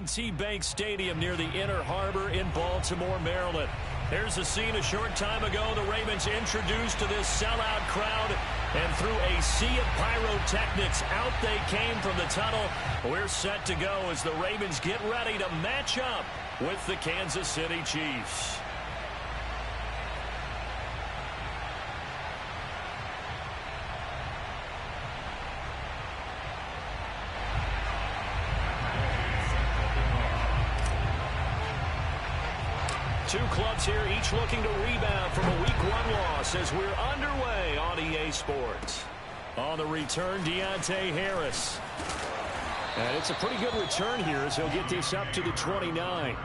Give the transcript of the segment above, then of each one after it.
M&T Bank Stadium near the Inner Harbor in Baltimore, Maryland. Here's a scene a short time ago. The Ravens introduced to this sellout crowd, and through a sea of pyrotechnics, out they came from the tunnel. We're set to go as the Ravens get ready to match up with the Kansas City Chiefs. Two clubs here, each looking to rebound from a Week 1 loss as we're underway on EA Sports. On the return, Deontay Harris. And it's a pretty good return here as he'll get this up to the 29.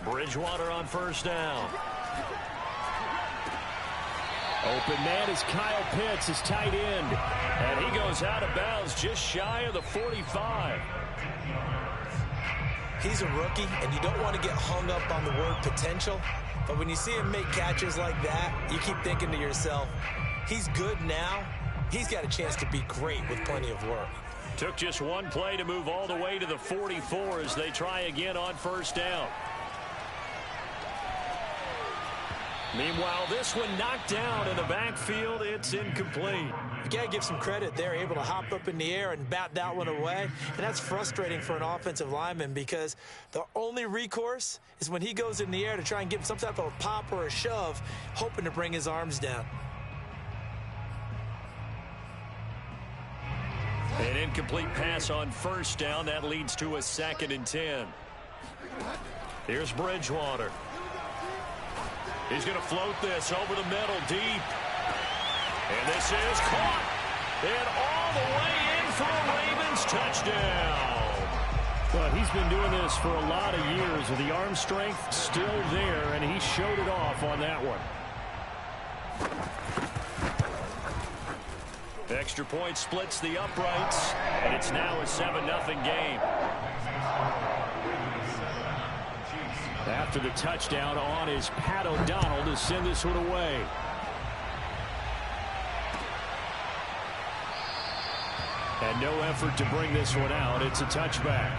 Bridgewater on first down. Open man is Kyle Pitts, his tight end. And he goes out of bounds just shy of the 45. He's a rookie, and you don't want to get hung up on the word potential. But when you see him make catches like that, you keep thinking to yourself, he's good now. He's got a chance to be great with plenty of work. Took just one play to move all the way to the 44 as they try again on first down. Meanwhile, this one knocked down in the backfield. It's incomplete. You got to give some credit. They're able to hop up in the air and bat that one away. And that's frustrating for an offensive lineman because the only recourse is when he goes in the air to try and give some type of a pop or a shove, hoping to bring his arms down. An incomplete pass on first down. That leads to a 2nd and 10. Here's Bridgewater. He's going to float this over the middle deep. And this is caught. And all the way in for a Ravens touchdown. Well, he's been doing this for a lot of years with the arm strength still there, and he showed it off on that one. Extra point splits the uprights, and it's now a 7-0 game. After the touchdown on is Pat O'Donnell to send this one away. And no effort to bring this one out. It's a touchback.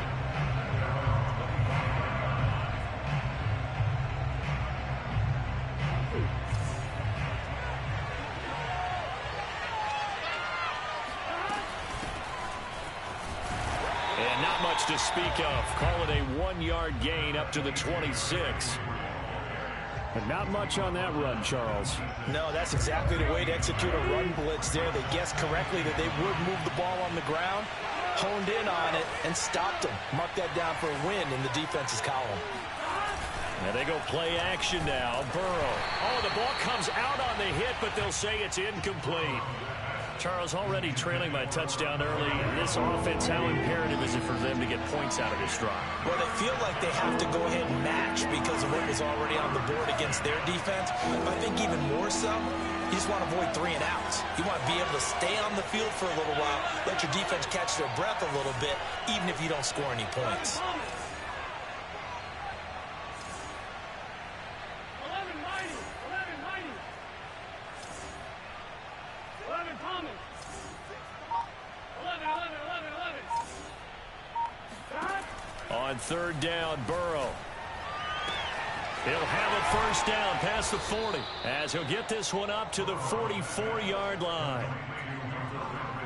To speak of. Call it a 1-yard gain up to the 26. But not much on that run, Charles. No, that's exactly the way to execute a run blitz there. They guessed correctly that they would move the ball on the ground, honed in on it, and stopped them. Mark that down for a win in the defense's column. And they go play action now. Burrow. Oh, the ball comes out on the hit, but they'll say it's incomplete. Charles, already trailing by touchdown early. This offense, how imperative is it for them to get points out of this drive? Well, they feel like they have to go ahead and match because of what was already on the board against their defense. But I think even more so, you just want to avoid 3 and outs. You want to be able to stay on the field for a little while, let your defense catch their breath a little bit, even if you don't score any points. On third down, Burrow. He'll have a first down past the 40 as he'll get this one up to the 44-yard line.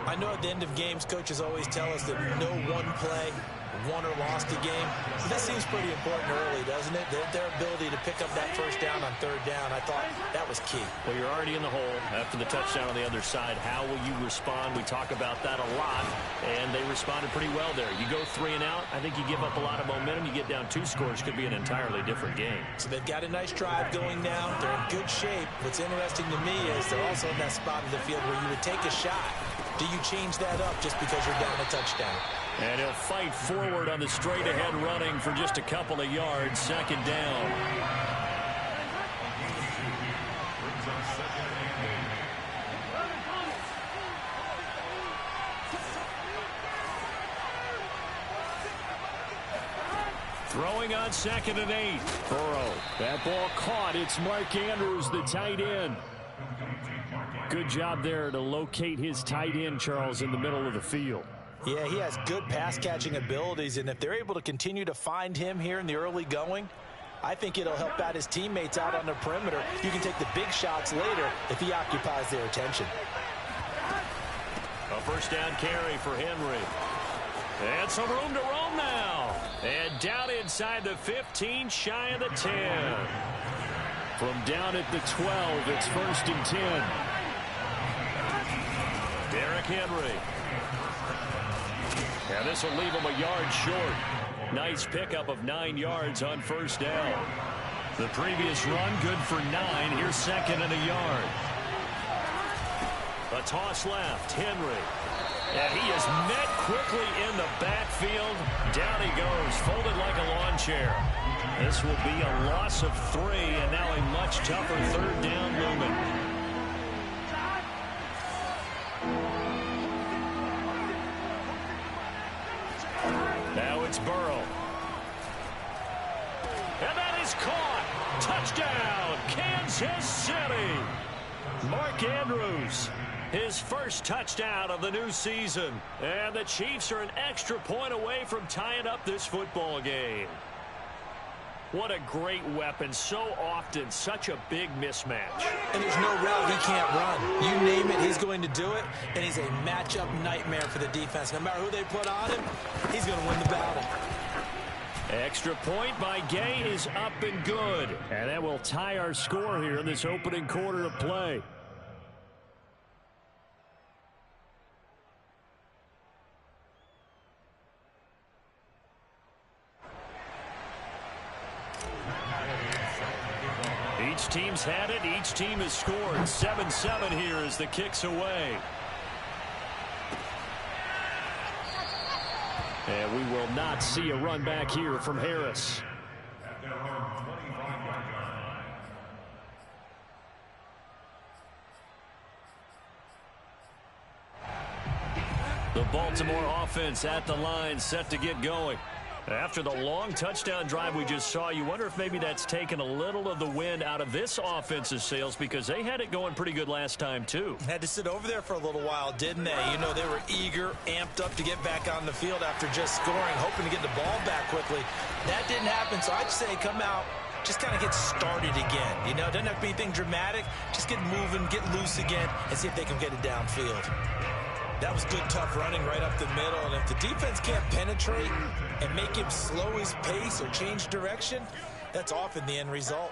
I know at the end of games, coaches always tell us that no one play won or lost a game. But this seems pretty important early, doesn't it? Their ability to pick up that first down on third down, I thought that was key. Well, you're already in the hole after the touchdown on the other side. How will you respond? We talk about that a lot, and they responded pretty well there. You go 3 and out, I think you give up a lot of momentum. You get down 2 scores, could be an entirely different game. So they've got a nice drive going now. They're in good shape. What's interesting to me is they're also in that spot of the field where you would take a shot. Do you change that up just because you're down a touchdown? And he'll fight forward on the straight-ahead running for just a couple of yards. Second down. Throwing on 2nd and 8. Burrow. That ball caught. It's Mark Andrews, the tight end. Good job there to locate his tight end, Charles, in the middle of the field. Yeah, he has good pass-catching abilities, and if they're able to continue to find him here in the early going, I think it'll help out his teammates out on the perimeter. You can take the big shots later if he occupies their attention. A first down carry for Henry. And some room to roam now. And down inside the 15, shy of the 10. From down at the 12, it's 1st and 10. Derrick Henry. And this will leave him a yard short. Nice pickup of 9 yards on first down. The previous run, good for 9. Here's 2nd and a yard. A toss left. Henry. And he is met quickly in the backfield. Down he goes, folded like a lawn chair. This will be a loss of 3, and now a much tougher 3rd down looming. Now it's Burrow. And that is caught. Touchdown, Kansas City. Mark Andrews, his first touchdown of the new season. And the Chiefs are an extra point away from tying up this football game. What a great weapon. So often, such a big mismatch. And there's no route he can't run. You name it, he's going to do it. And he's a matchup nightmare for the defense. No matter who they put on him, he's going to win the battle. Extra point by Gay is up and good. And that will tie our score here in this opening quarter of play. Each team's had it. Each team has scored. 7-7 here as the kick's away. And we will not see a run back here from Harris. The Baltimore offense at the line, set to get going. After the long touchdown drive we just saw, you wonder if maybe that's taken a little of the wind out of this offense's sails, because they had it going pretty good last time, too. Had to sit over there for a little while, didn't they? You know, they were eager, amped up to get back on the field after just scoring, hoping to get the ball back quickly. That didn't happen, so I'd say come out, just kind of get started again. You know, doesn't have to be anything dramatic. Just get moving, get loose again, and see if they can get it downfield. That was good, tough running right up the middle. And if the defense can't penetrate and make him slow his pace or change direction, that's often the end result.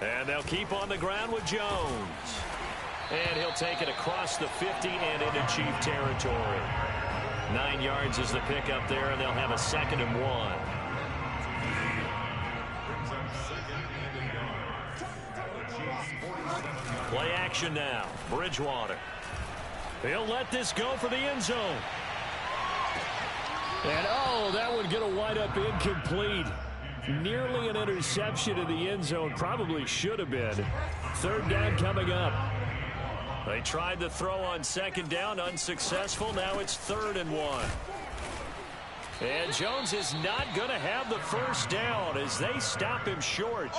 And they'll keep on the ground with Jones. And he'll take it across the 50 and into Chief territory. 9 yards is the pickup there, and they'll have a 2nd and 1. Play action now. Bridgewater. He'll let this go for the end zone. And, oh, that would get a wide-up incomplete. Nearly an interception in the end zone. Probably should have been. 3rd down coming up. They tried the throw on 2nd down. Unsuccessful. Now it's 3rd and 1. And Jones is not going to have the first down as they stop him short.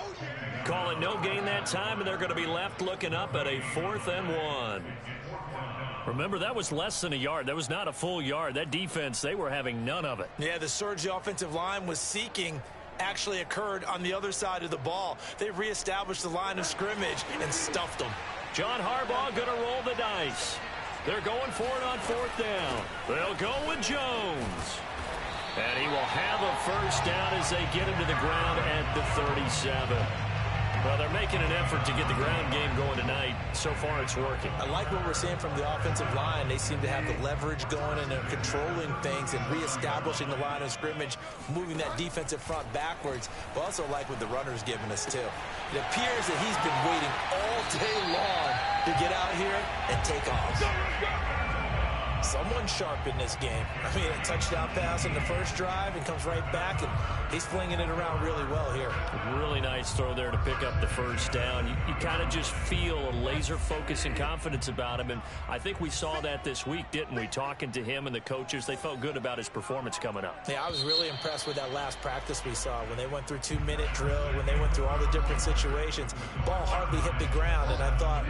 Calling no gain that time, and they're going to be left looking up at a 4th and 1. Remember, that was less than a yard. That was not a full yard. That defense, they were having none of it. Yeah, the surge the offensive line was seeking actually occurred on the other side of the ball. They reestablished the line of scrimmage and stuffed them. John Harbaugh going to roll the dice. They're going for it on 4th down. They'll go with Jones. And he will have a first down as they get him to the ground at the 37. Well, they're making an effort to get the ground game going tonight. So far, it's working. I like what we're seeing from the offensive line. They seem to have the leverage going, and they're controlling things and reestablishing the line of scrimmage, moving that defensive front backwards. But also like what the runner's giving us, too. It appears that he's been waiting all day long to get out here and take off. Someone's sharp in this game. I mean, a touchdown pass in the first drive and comes right back, and he's flinging it around really well here. Really nice throw there to pick up the first down. You kind of just feel a laser focus and confidence about him, and I think we saw that this week, didn't we? Talking to him and the coaches, they felt good about his performance coming up. Yeah, I was really impressed with that last practice we saw when they went through 2-minute drill, when they went through all the different situations. Ball hardly hit the ground, and I thought,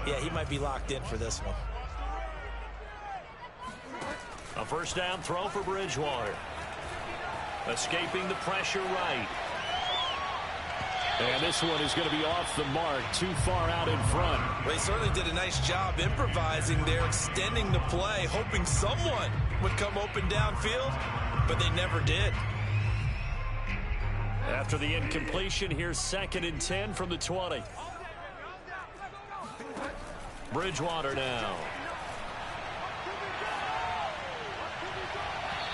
yeah, he might be locked in for this one. A first down throw for Bridgewater. Escaping the pressure right. And this one is going to be off the mark, too far out in front. They certainly did a nice job improvising there, extending the play, hoping someone would come open downfield, but they never did. After the incompletion, here's 2nd and 10 from the 20. Bridgewater now.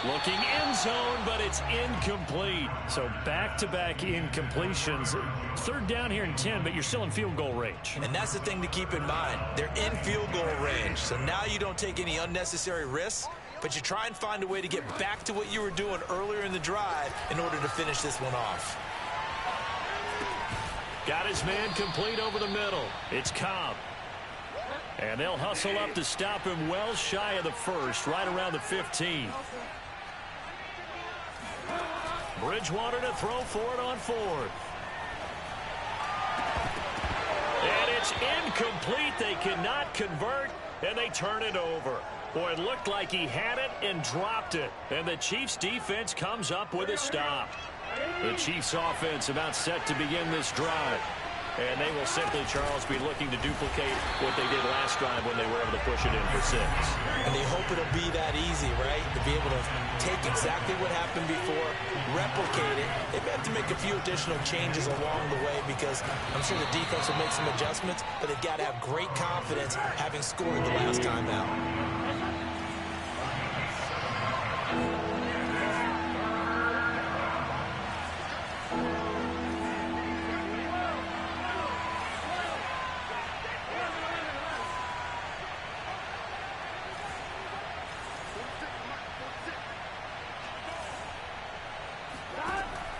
Looking end zone, but it's incomplete. So back-to-back incompletions. 3rd down here and 10, but you're still in field goal range. And that's the thing to keep in mind. They're in field goal range. So now you don't take any unnecessary risks, but you try and find a way to get back to what you were doing earlier in the drive in order to finish this one off. Got his man complete over the middle. It's Cobb. And they'll hustle up to stop him well shy of the first, right around the 15. Bridgewater to throw for it on 4th. And it's incomplete. They cannot convert, and they turn it over. Boy, it looked like he had it and dropped it. And the Chiefs' defense comes up with a stop. The Chiefs' offense about set to begin this drive. And they will simply, Charles, be looking to duplicate what they did last drive when they were able to push it in for 6. And they hope it'll be that easy, right? To be able to take exactly what happened before, replicate it. They may have to make a few additional changes along the way because I'm sure the defense will make some adjustments, but they've got to have great confidence having scored the last time out.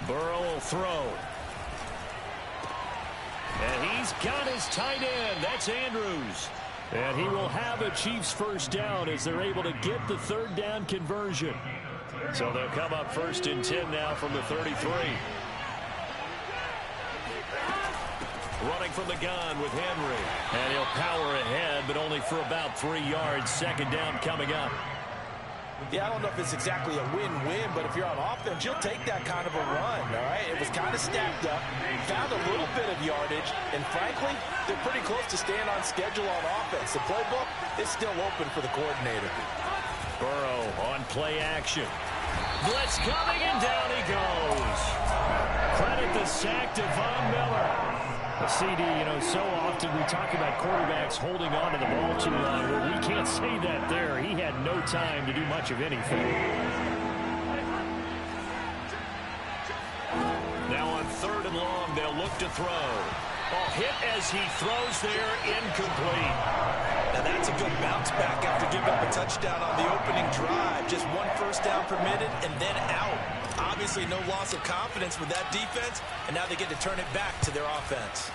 Burrow will throw. And he's got his tight end. That's Andrews. And he will have a Chiefs first down as they're able to get the 3rd down conversion. So they'll come up 1st and 10 now from the 33. Running from the gun with Henry. And he'll power ahead, but only for about 3 yards. 2nd down coming up. Yeah, I don't know if it's exactly a win-win, but if you're on offense, you'll take that kind of a run, all right? It was kind of stacked up, found a little bit of yardage, and frankly, they're pretty close to staying on schedule on offense. The playbook is still open for the coordinator. Burrow on play action. Blitz coming, and down he goes. Credit the sack to Von Miller. A CD, you know, so often we talk about quarterbacks holding on to the ball too long. Well, we can't say that there. He had no time to do much of anything. Now on 3rd and long, they'll look to throw. Oh, hit as he throws there, incomplete. Now that's a good bounce back after giving up a touchdown on the opening drive. Just 1 first down permitted and then out. Obviously no loss of confidence with that defense, and now they get to turn it back to their offense.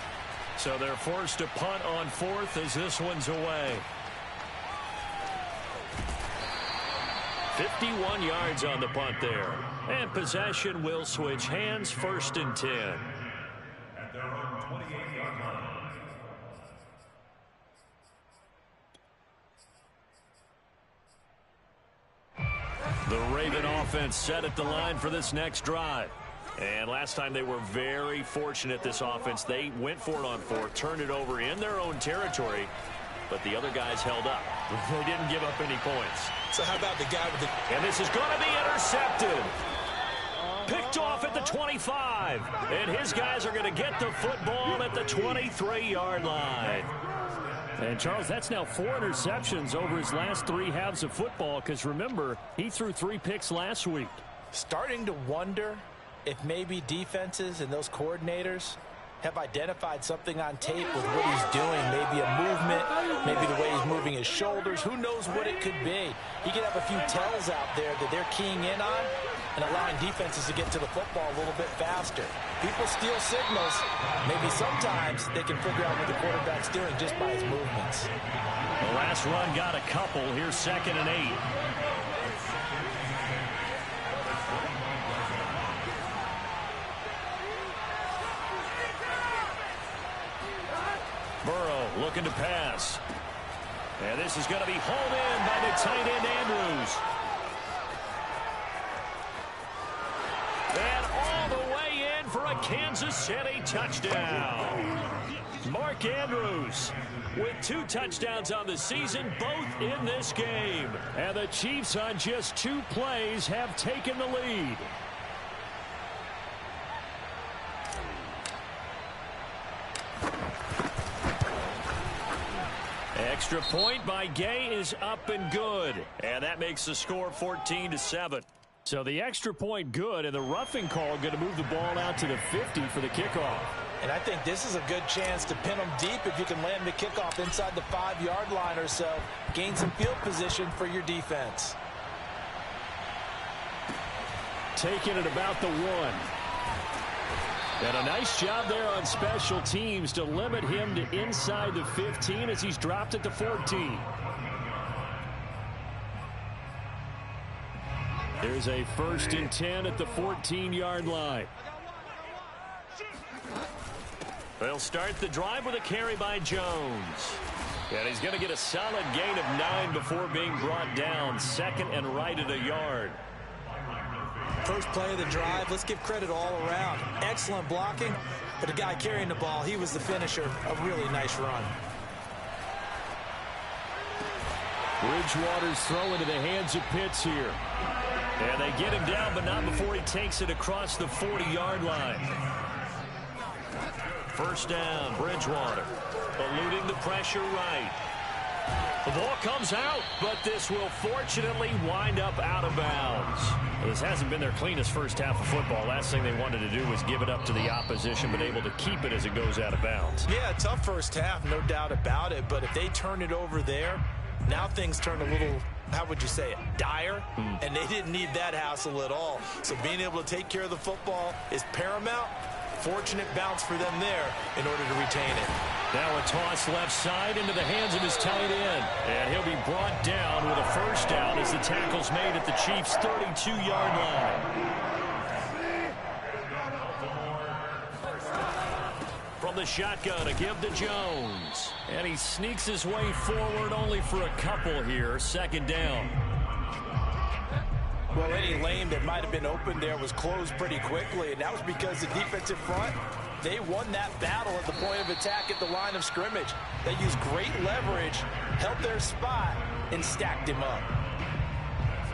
So they're forced to punt on 4th as this one's away. 51 yards on the punt there. And possession will switch hands, 1st and 10. The Raven offense set at the line for this next drive. And last time they were very fortunate, this offense. They went for it on 4th, turned it over in their own territory, but the other guys held up. They didn't give up any points. So how about the guy with the... And this is going to be intercepted. Picked off at the 25. And his guys are going to get the football at the 23-yard line. And, Charles, that's now 4 interceptions over his last 3 halves of football because, remember, he threw 3 picks last week. Starting to wonder if maybe defenses and those coordinators have identified something on tape with what he's doing. Maybe a movement, maybe the way he's moving his shoulders. Who knows what it could be? He could have a few tells out there that they're keying in on and allowing defenses to get to the football a little bit faster. People steal signals. Maybe sometimes they can figure out what the quarterback's doing just by his movements. The last run got a couple. Here's 2nd and 8. Burrow looking to pass. And this is going to be hauled in by the tight end Andrews. And all the way in for a Kansas City touchdown. Mark Andrews with 2 touchdowns on the season, both in this game. And the Chiefs on just 2 plays have taken the lead. Extra point by Gay is up and good. And that makes the score 14-7. So the extra point good, and the roughing call going to move the ball out to the 50 for the kickoff. And I think this is a good chance to pin them deep if you can land the kickoff inside the 5-yard line or so. Gain some field position for your defense. Taking it about the 1. And a nice job there on special teams to limit him to inside the 15 as he's dropped it to 14. There's a 1st and 10 at the 14-yard line. They'll start the drive with a carry by Jones. And he's going to get a solid gain of 9 before being brought down. 2nd and right at a yard. First play of the drive, let's give credit all around. Excellent blocking, but the guy carrying the ball, he was the finisher. A really nice run. Bridgewater's throw into the hands of Pitts here. And they get him down, but not before he takes it across the 40-yard line. First down, Bridgewater. Eluding the pressure right. The ball comes out, but this will fortunately wind up out of bounds. Well, this hasn't been their cleanest first half of football. Last thing they wanted to do was give it up to the opposition, but able to keep it as it goes out of bounds. Yeah, tough first half, no doubt about it. But if they turn it over there, now things turn a little, how would you say it, dire? And they didn't need that hassle at all. So being able to take care of the football is paramount. Fortunate bounce for them there in order to retain it. Now a toss left side into the hands of his tight end. And he'll be brought down with a first down as the tackle's made at the Chiefs' 32-yard line. From the shotgun, a give to Jones. And he sneaks his way forward only for a couple here. 2nd down. Well, any lane that might have been open there was closed pretty quickly, and that was because the defensive front, they won that battle at the point of attack at the line of scrimmage. They used great leverage, held their spot, and stacked him up.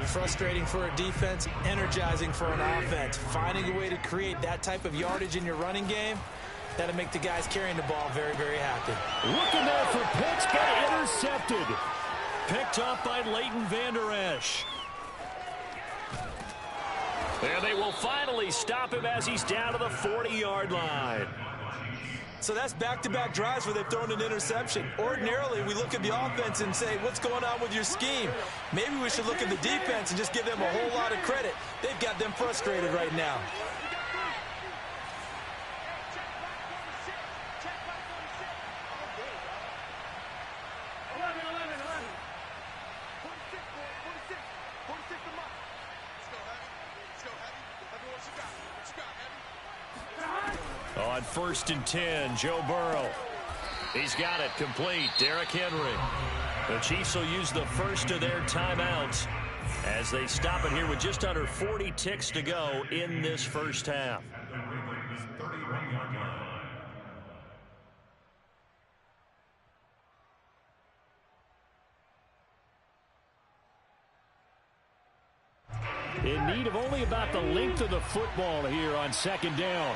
Frustrating for a defense, energizing for an offense. Finding a way to create that type of yardage in your running game, that'll make the guys carrying the ball very, very happy. Looking there for Pitts, but intercepted. Picked up by Leighton Vander Esch. And they will finally stop him as he's down to the 40-yard line. So that's back-to-back drives where they've thrown an interception. Ordinarily, we look at the offense and say, what's going on with your scheme? Maybe we should look at the defense and just give them a whole lot of credit. They've got them frustrated right now. On 1st and 10, Joe Burrow. He's got it complete. Derrick Henry. The Chiefs will use the first of their timeouts as they stop it here with just under 40 ticks to go in this first half. In need of only about the length of the football here on 2nd down.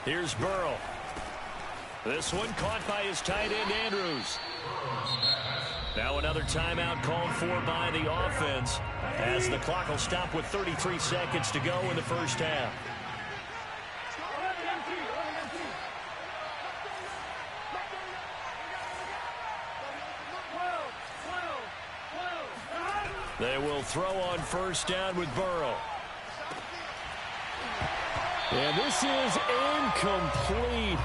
Here's Burrow. This one caught by his tight end, Andrews. Now another timeout called for by the offense as the clock will stop with 33 seconds to go in the first half. They will throw on first down with Burrow. And this is incomplete.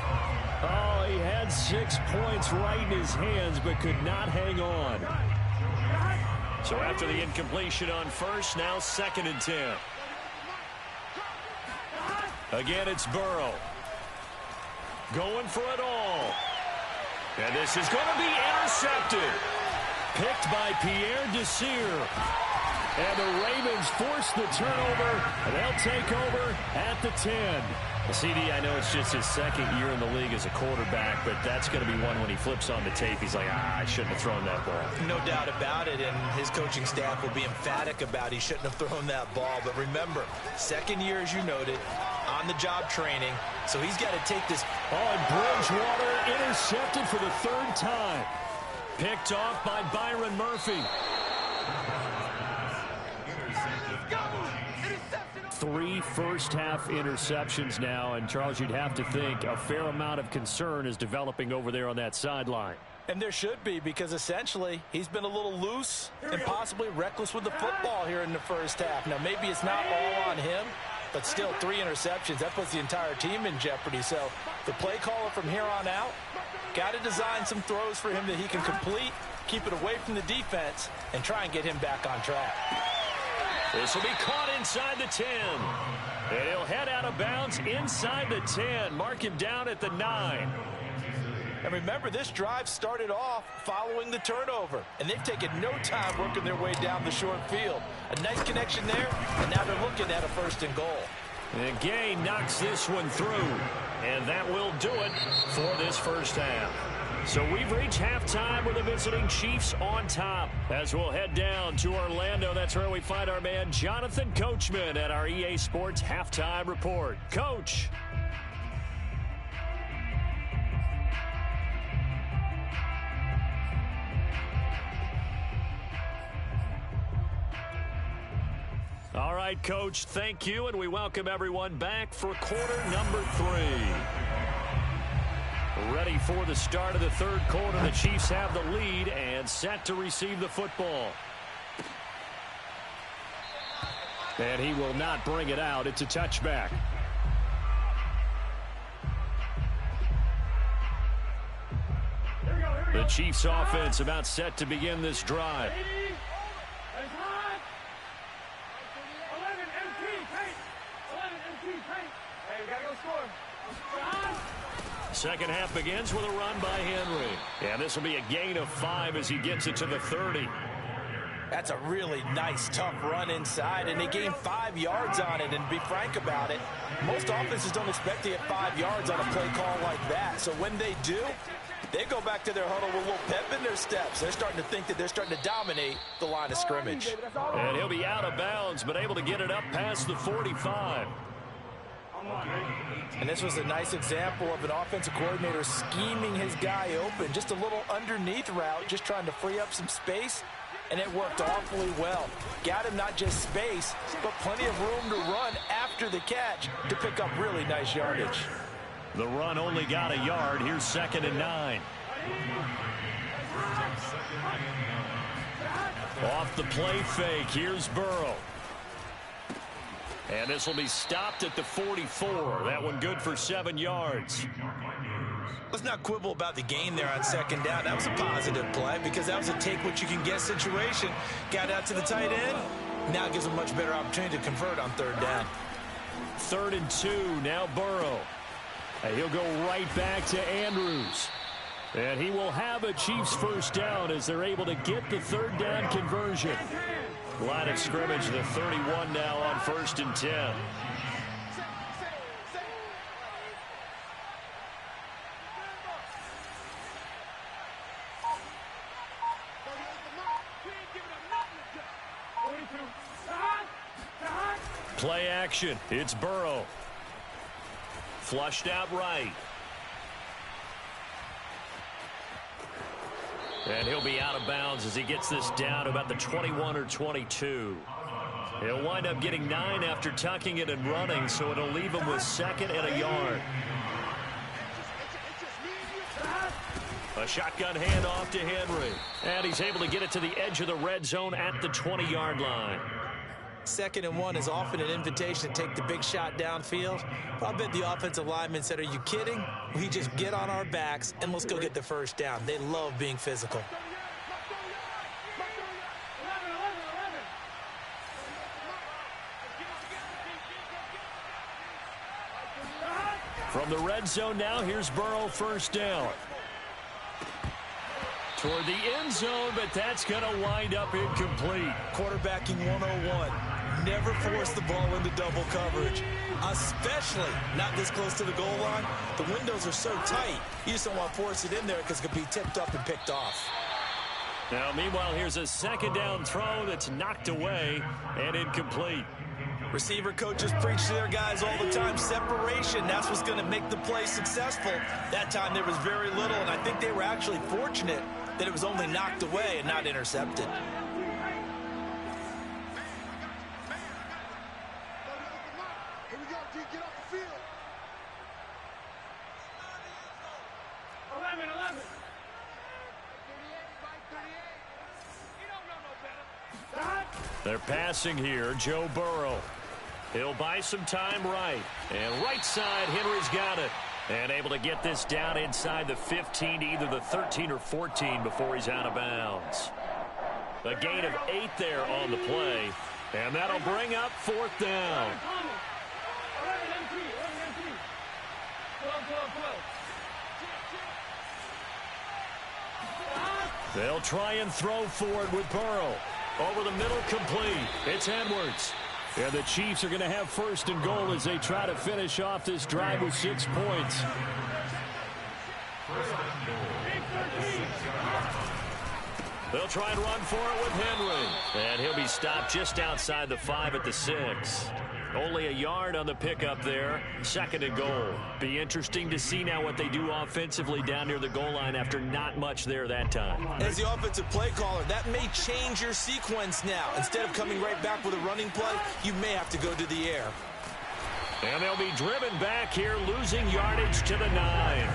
Oh, he had 6 points right in his hands, but could not hang on. So after the incompletion on first, now 2nd and 10. Again, it's Burrow. Going for it all. And this is going to be intercepted. Picked by Pierre Desir. And the Ravens force the turnover, and they'll take over at the 10. Well, CD, I know it's just his 2nd year in the league as a quarterback, but that's going to be one when he flips on the tape. He's like, I shouldn't have thrown that ball. No doubt about it, and his coaching staff will be emphatic about he shouldn't have thrown that ball. But remember, 2nd year, as you noted, on-the-job training, so he's got to take this. Oh, and Bridgewater intercepted for the 3rd time. Picked off by Byron Murphy. 3 first-half interceptions now, and Charles, you'd have to think a fair amount of concern is developing over there on that sideline. And there should be, because essentially he's been a little loose and possibly reckless with the football here in the first half. Now, maybe it's not all on him, but still 3 interceptions. That puts the entire team in jeopardy. So the play caller from here on out got to design some throws for him that he can complete, keep it away from the defense, and try and get him back on track. This will be caught inside the 10. And he'll head out of bounds inside the 10. Mark him down at the 9. And remember, this drive started off following the turnover. And they've taken no time working their way down the short field. A nice connection there, and now they're looking at a 1st and goal. And Gay knocks this one through. And that will do it for this first half. So we've reached halftime with the visiting Chiefs on top. As we'll head down to Orlando, that's where we find our man Jonathan Coachman at our EA Sports Halftime Report. Coach. All right, Coach, thank you, and we welcome everyone back for quarter number 3. Ready for the start of the 3rd quarter. The Chiefs have the lead and set to receive the football. And he will not bring it out. It's a touchback. The Chiefs offense about set to begin this drive. Second half begins with a run by Henry. And this will be a gain of 5 as he gets it to the 30. That's a really nice, tough run inside, and they gained 5 yards on it. And to be frank about it, most offenses don't expect to get 5 yards on a play call like that. So when they do, they go back to their huddle with a little pep in their steps. They're starting to think that they're starting to dominate the line of scrimmage. And he'll be out of bounds, but able to get it up past the 45. And this was a nice example of an offensive coordinator scheming his guy open. Just a little underneath route, just trying to free up some space, and it worked awfully well. Got him not just space, but plenty of room to run after the catch to pick up really nice yardage. The run only got a yard. Here's 2nd and 9. Off the play fake, here's Burrow. And this will be stopped at the 44. That one good for 7 yards. Let's not quibble about the gain there on 2nd down. That was a positive play because that was a take-what-you-can-get situation. Got out to the tight end. Now it gives a much better opportunity to convert on 3rd down. 3rd and 2. Now Burrow. And he'll go right back to Andrews. And he will have a Chiefs first down as they're able to get the 3rd down conversion. Line of scrimmage, the 31 now on 1st and 10. Play action. It's Burrow. Flushed out right. And he'll be out of bounds as he gets this down to about the 21 or 22. He'll wind up getting 9 after tucking it and running, so it'll leave him with 2nd and a yard. A shotgun handoff to Henry. And he's able to get it to the edge of the red zone at the 20-yard line. 2nd and 1 is often an invitation to take the big shot downfield. But I bet the offensive lineman said, are you kidding? We just get on our backs and let's go get the first down. They love being physical. From the red zone now, here's Burrow, first down. Toward the end zone, but that's going to wind up incomplete. Quarterbacking 101. Never force the ball into double coverage, especially not this close to the goal line. The windows are so tight, you just don't want to force it in there because it could be tipped up and picked off. Now, meanwhile, here's a 2nd down throw that's knocked away and incomplete. Receiver coaches preach to their guys all the time. Separation, that's what's going to make the play successful. That time there was very little, and I think they were actually fortunate that it was only knocked away and not intercepted. They're passing here, Joe Burrow. He'll buy some time right. And right side, Henry's got it. And able to get this down inside the 15 to either the 13 or 14 before he's out of bounds. A gain of 8 there on the play. And that'll bring up 4th down. They'll try and throw forward with Burrow. Over the middle, complete. It's Edwards. And the Chiefs are going to have 1st and goal as they try to finish off this drive with 6 points. They'll try and run for it with Henry. And he'll be stopped just outside the 5 at the 6. Only a yard on the pickup there. 2nd and goal. Be interesting to see now what they do offensively down near the goal line after not much there that time. As the offensive play caller, that may change your sequence now. Instead of coming right back with a running play, you may have to go to the air. And they'll be driven back here, losing yardage to the 9.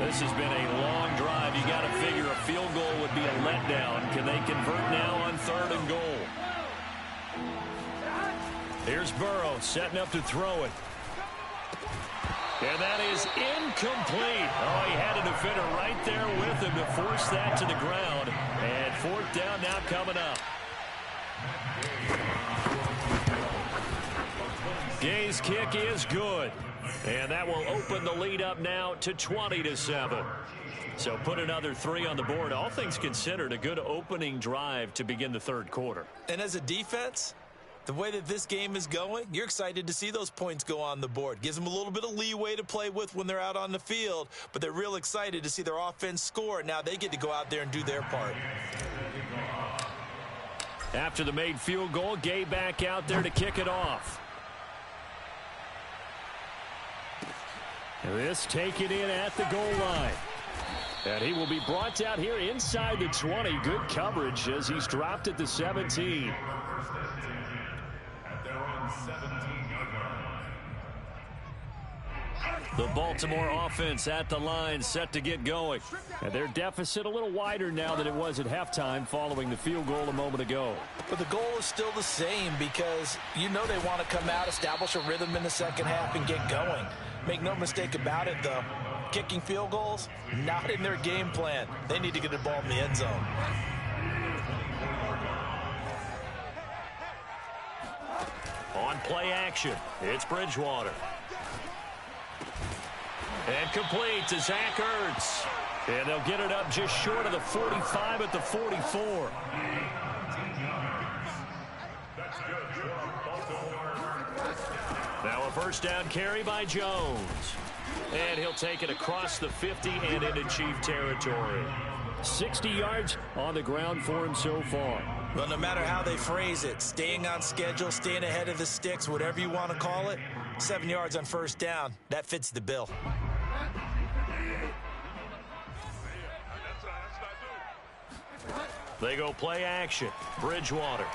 This has been a long drive. You got to figure a field goal would be a letdown. Can they convert now on 3rd and goal? Here's Burrow setting up to throw it. And that is incomplete. Oh, he had a defender right there with him to force that to the ground. And 4th down now coming up. Gay's kick is good. And that will open the lead up now to 20-7. So put another 3 on the board. All things considered, a good opening drive to begin the 3rd quarter. And as a defense, the way that this game is going, you're excited to see those points go on the board. Gives them a little bit of leeway to play with when they're out on the field, but they're real excited to see their offense score. Now they get to go out there and do their part. After the made field goal, Gay back out there to kick it off. And this taken in at the goal line. And he will be brought down here inside the 20. Good coverage as he's dropped at the 17. The Baltimore offense at the line, set to get going. And their deficit a little wider now than it was at halftime following the field goal a moment ago. But the goal is still the same because you know they want to come out, establish a rhythm in the 2nd half, and get going. Make no mistake about it, though. Kicking field goals, not in their game plan. They need to get the ball in the end zone. On play action, it's Bridgewater. And complete to Zach Ertz. And they'll get it up just short of the 45 at the 44. Now a 1st down carry by Jones. And he'll take it across the 50 and into Chief territory. 60 yards on the ground for him so far. Well, no matter how they phrase it, staying on schedule, staying ahead of the sticks, whatever you want to call it, 7 yards on 1st down, that fits the bill. They go play action. Bridgewater.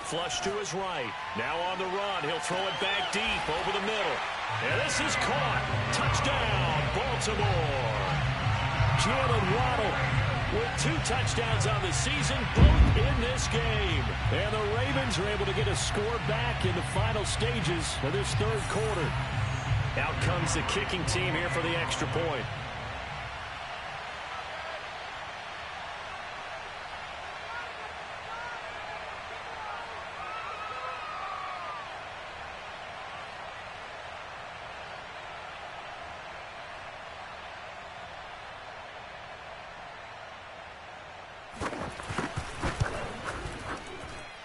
Flush to his right. Now on the run. He'll throw it back deep over the middle. And this is caught. Touchdown, Baltimore. Jalen Waddle with 2 touchdowns on the season, both in this game. And the Ravens are able to get a score back in the final stages of this third quarter. Out comes the kicking team here for the extra point.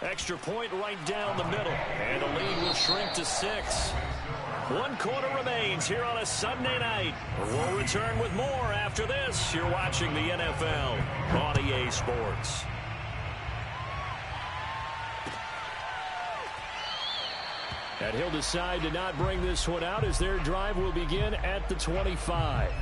Extra point right down the middle. And the lead will shrink to 6. 1 quarter remains here on a Sunday night. We'll return with more after this. You're watching the NFL on EA Sports. And he'll decide to not bring this one out as their drive will begin at the 25.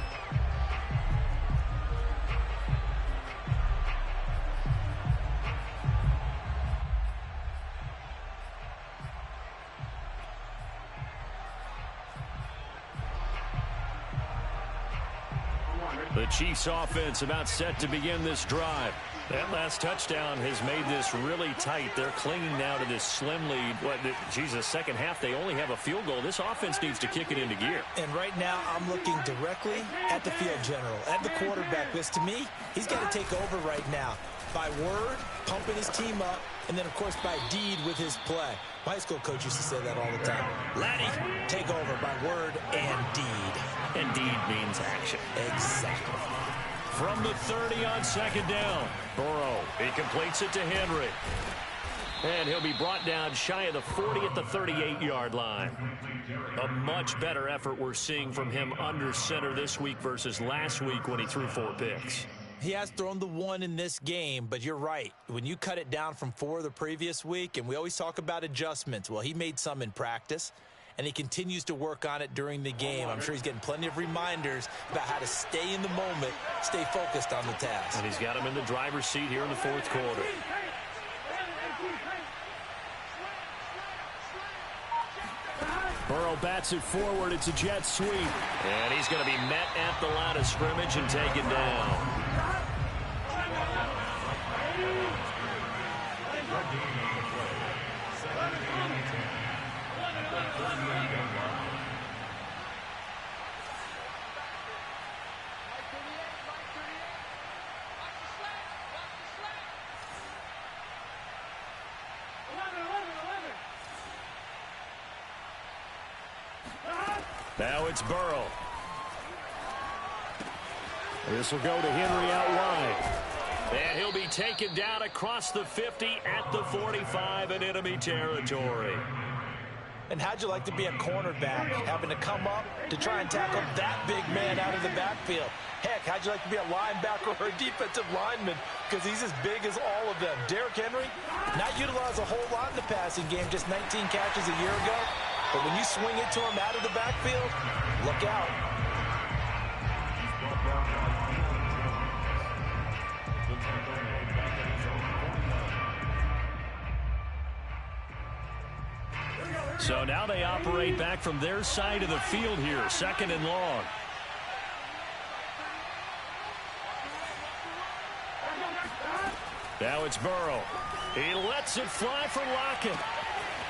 The Chiefs offense about set to begin this drive. That last touchdown has made this really tight. They're clinging now to this slim lead. Second half, they only have a field goal. This offense needs to kick it into gear. And right now, I'm looking directly at the field general, at the quarterback. Because to me, he's got to take over right now. By word, pumping his team up, and then, of course, by deed with his play. My high school coach used to say that all the time. Laddie, take over by word and deed. And deed means action. Exactly. From the 30 on second down, Burrow, he completes it to Henry. And he'll be brought down shy of the 40 at the 38-yard line. A much better effort we're seeing from him under center this week versus last week when he threw 4 picks. He has thrown the 1 in this game, but you're right. When you cut it down from 4 the previous week, and we always talk about adjustments, well, he made some in practice, and he continues to work on it during the game. I'm sure he's getting plenty of reminders about how to stay in the moment, stay focused on the task. And he's got him in the driver's seat here in the 4th quarter. Burrow bats it forward. It's a jet sweep. And he's going to be met at the line of scrimmage and taken down. Now it's Burrow. This will go to Henry out wide. And he'll be taken down across the 50 at the 45 in enemy territory. And how'd you like to be a cornerback, having to come up to try and tackle that big man out of the backfield? Heck, how'd you like to be a linebacker or a defensive lineman? Because he's as big as all of them. Derrick Henry, not utilized a whole lot in the passing game, just 19 catches a year ago. But when you swing it to him out of the backfield, look out. So now they operate back from their side of the field here, 2nd and long. Now it's Burrow. He lets it fly for Lockett.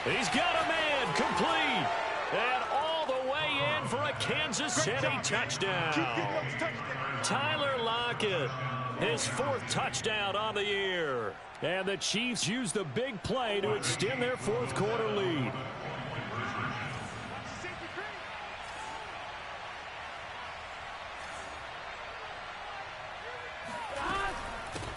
He's got a man complete. And all the way in for a Kansas City touchdown. Tyler Lockett, his 4th touchdown on the year. And the Chiefs use the big play to extend their 4th quarter lead.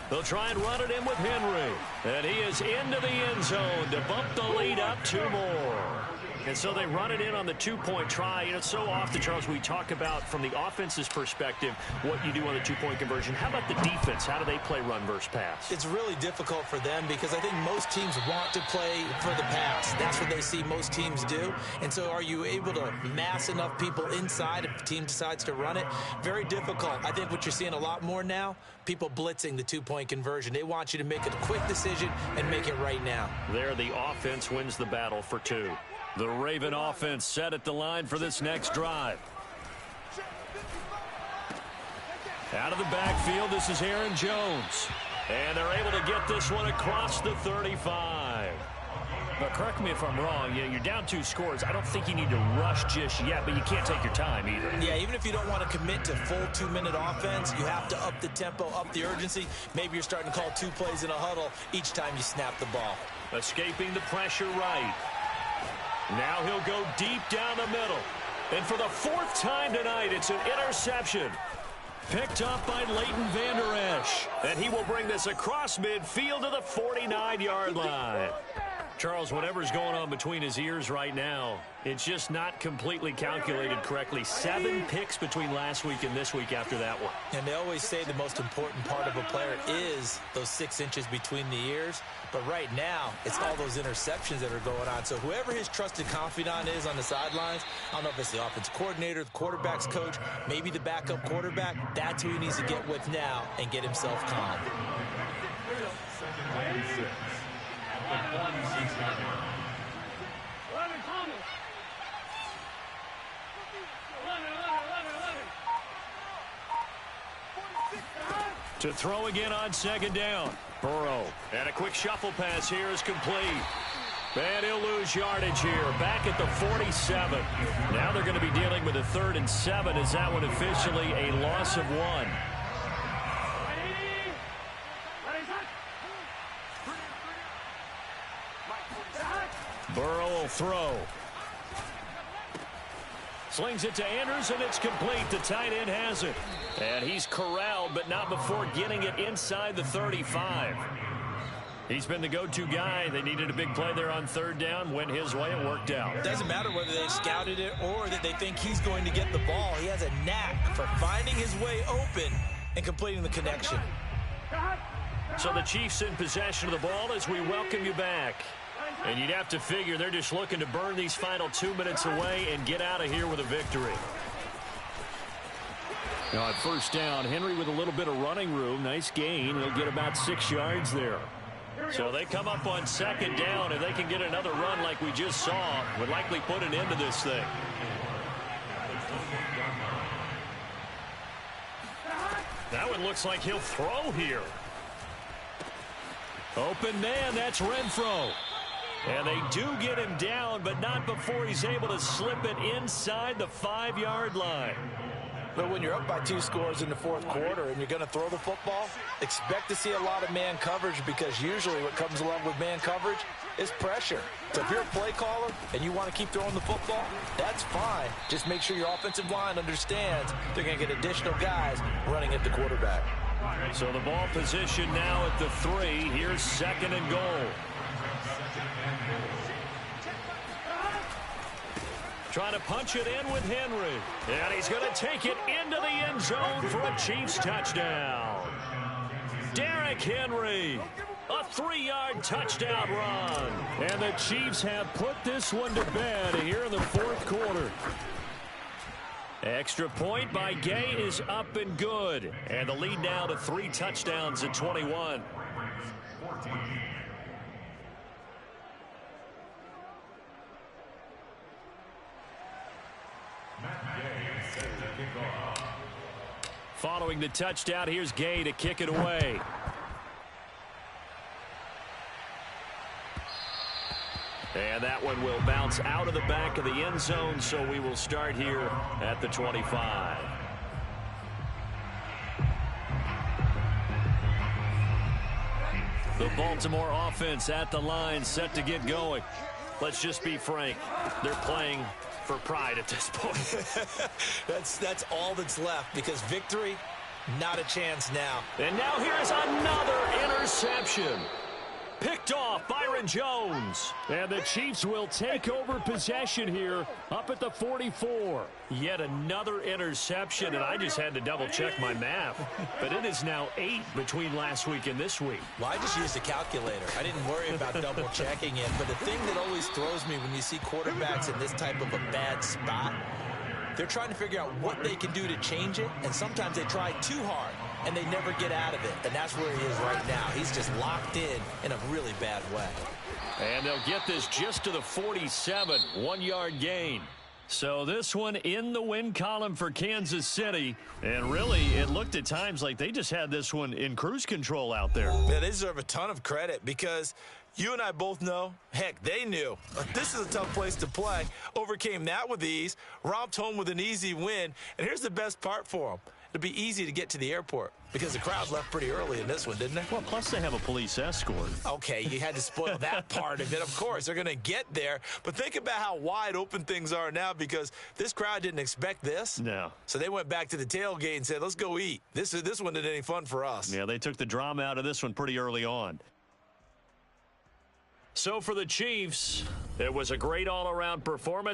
They'll try and run it in with Henry. And he is into the end zone to bump the lead up 2 more. And so they run it in on the two-point try. You know, so often, Charles, we talk about from the offense's perspective what you do on the two-point conversion. How about the defense? How do they play run versus pass? It's really difficult for them because I think most teams want to play for the pass. That's what they see most teams do. And so are you able to mass enough people inside if the team decides to run it? Very difficult. I think what you're seeing a lot more now, people blitzing the two-point conversion. They want you to make a quick decision and make it right now. There, the offense wins the battle for two. The Raven offense set at the line for this next drive. Out of the backfield, this is Aaron Jones. And they're able to get this one across the 35. But correct me if I'm wrong, you're down 2 scores. I don't think you need to rush just yet, but you can't take your time either. Yeah, even if you don't want to commit to full 2-minute offense, you have to up the tempo, up the urgency. Maybe you're starting to call 2 plays in a huddle each time you snap the ball. Escaping the pressure right. Now he'll go deep down the middle. And for the 4th time tonight, it's an interception. Picked up by Leighton Vander Esch. And he will bring this across midfield to the 49-yard line. Charles, whatever's going on between his ears right now, it's just not completely calculated correctly. 7 picks between last week and this week after that one. And they always say the most important part of a player is those 6 inches between the ears. But right now, it's all those interceptions that are going on. So whoever his trusted confidant is on the sidelines, I don't know if it's the offensive coordinator, the quarterback's coach, maybe the backup quarterback, that's who he needs to get with now and get himself calm. To throw again on 2nd down. Burrow. And a quick shuffle pass here is complete. And he'll lose yardage here. Back at the 47. Now they're going to be dealing with a 3rd and 7. Is that one officially a loss of 1? Burrow will throw. Slings it to Andrews, and it's complete. The tight end has it. And he's corralled, but not before getting it inside the 35. He's been the go-to guy. They needed a big play there on 3rd down. Went his way. It worked out. It doesn't matter whether they scouted it or that they think he's going to get the ball. He has a knack for finding his way open and completing the connection. So the Chiefs in possession of the ball as we welcome you back. And you'd have to figure they're just looking to burn these final 2 minutes away and get out of here with a victory. Now at 1st down, Henry with a little bit of running room. Nice gain. He'll get about 6 yards there. So they come up on 2nd down, and they can get another run like we just saw. Would likely put an end to this thing. That one looks like he'll throw here. Open man, that's Renfro. And they do get him down, but not before he's able to slip it inside the 5-yard line. But when you're up by 2 scores in the 4th quarter and you're going to throw the football, expect to see a lot of man coverage because usually what comes along with man coverage is pressure. So if you're a play caller and you want to keep throwing the football, that's fine. Just make sure your offensive line understands they're going to get additional guys running at the quarterback. So the ball position now at the 3. Here's 2nd and goal. Trying to punch it in with Henry. And he's going to take it into the end zone for a Chiefs touchdown. Derrick Henry, a 3-yard touchdown run. And the Chiefs have put this one to bed here in the 4th quarter. Extra point by Gay is up and good. And the lead now to 3 touchdowns at 21. Following the touchdown, here's Gay to kick it away. And that one will bounce out of the back of the end zone, so we will start here at the 25. The Baltimore offense at the line, set to get going. Let's just be frank. They're playing for pride at this point. That's all that's left because victory, not a chance now. And now here's another interception. Picked off, Byron Jones. And the Chiefs will take over possession here up at the 44. Yet another interception, and I just had to double-check my math. But it is now 8 between last week and this week. Well, I just used a calculator. I didn't worry about double-checking it. But the thing that always throws me when you see quarterbacks in this type of a bad spot, they're trying to figure out what they can do to change it, and sometimes they try too hard, and they never get out of it. And that's where he is right now. He's just locked in a really bad way. And they'll get this just to the 47, 1-yard gain. So this one in the win column for Kansas City. And really, it looked at times like they just had this one in cruise control out there. Yeah, they deserve a ton of credit because you and I both know, heck, they knew. This is a tough place to play. Overcame that with ease, romped home with an easy win. And here's the best part for them. It'll be easy to get to the airport because the crowd left pretty early in this one, didn't they? Well, plus they have a police escort. Okay, you had to spoil that part of it. Of course, they're going to get there. But think about how wide open things are now because this crowd didn't expect this. No. So they went back to the tailgate and said, let's go eat. This one isn't any fun for us. Yeah, they took the drama out of this one pretty early on. So for the Chiefs, it was a great all-around performance.